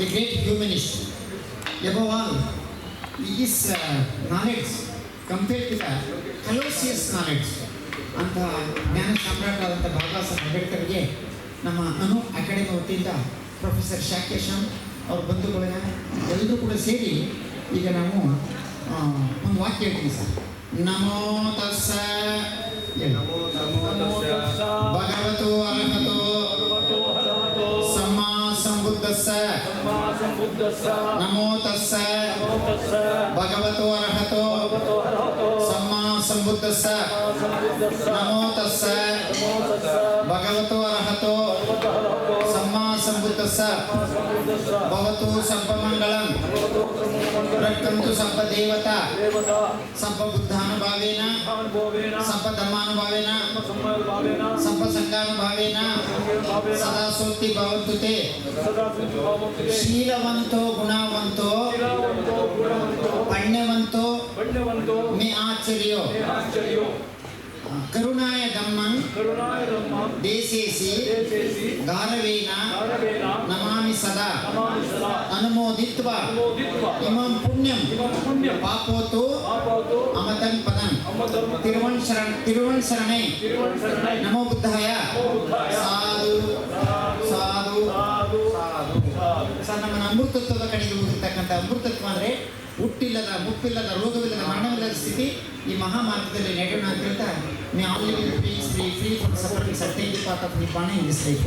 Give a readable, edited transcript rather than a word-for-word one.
a great humanist. Above all, his knowledge compared to the Colossus knowledge ಅಂತ ಜ್ಞಾನ ಸಾಮ್ರಾಟರಾದಂಥ ಬಾಬಾ ಸಾಹೇಬ್ ಅಂಬೇಡ್ಕರ್ಗೆ ನಮ್ಮ ಅನು academy ವತಿಯಿಂದ professor ಶಾಕೇಶನ್ ಅವ್ರ ಬಂಧುಗಳನ್ನ ಎಲ್ಲರೂ ಕೂಡ ಸೇರಿ ಈಗ ನಾವು ಒಂದು ವಾಕ್ಯ ಹೇಳ್ತೀವಿ ಸರ್. ನಮೋ ತಸ್ಸ ಭಗವತೋ ಅರ್ಹತೋ ಸಮ್ಮಾ ಸಂಬುದ್ಧಸ್ಸ ನಮೋ ತಸ್ಸ ಭಗವತೋ ಅರ್ಹತೋ ಸಮ್ಮಾ ಸಂಬುದ್ಧಸ್ಸ ನಮೋ ತಸ್ಸ ಭಗವತೋ ಅರ್ಹತೋ ಸಮ್ಮಾ ಸಂಬುದ್ಧಸ್ಸ ಭವತು ಸಬ್ಬ ಮಂಗಳಂ ರಕ್ಷಂತು ಸಬ್ಬ ದೇವತಾ ಸಬ್ಬ ಬುದ್ಧಾನುಭಾವೇನ ಸಬ್ಬ ಧರ್ಮಾನುಭಾವೇನ ಸಬ್ಬ ಸಂಘಾನುಭಾವೇನ ಸದಾ ಸೋಕ್ತಿ ಭವಂತು ತೇ ಶೀಲವಂತೋ ಗುಣವಂತೋ ಪಣ್ಯವಂತೋ ಮೇ ಆಚರ್ಯೋ ಕರುಣಾಯ ಧಮ್ಮಂ ದೇಶೇಸಿ ಗಾರವೇನ ನಮಾಮಿ ಸದಾ ಅನುಮೋದಿತ್ವಾ ಇಮಂ ಪುಣ್ಯಂ ಪಾಪೋತು ಅಮತಂ ಪದಂ ತಿರುವಣ್ ಶರಣೆ ನಮೋ ಬುದ್ಧಾಯ ಸಾಧು ಸಾಧು ಸರ್ ನಮ್ಮನ್ನು ಅಮೃತತ್ವದ ಕಡೆಗೆ ಹೋಗಿರ್ತಕ್ಕಂಥ ಅಮೃತತ್ವ ಅಂದರೆ ಹುಟ್ಟಿಲ್ಲದ ಮುಪ್ಪಿಲ್ಲದ ರೋಗವಿಲ್ಲದ ಮರಣವಿಲ್ಲದ ಸ್ಥಿತಿ ಈ ಮಹಾಮಾರ್ಗದಲ್ಲಿ ನಡೆಯೋಣ ಅಂತ ಹೇಳ್ತಾ may all live in peace free from suffering certain the part of nibbana in this life.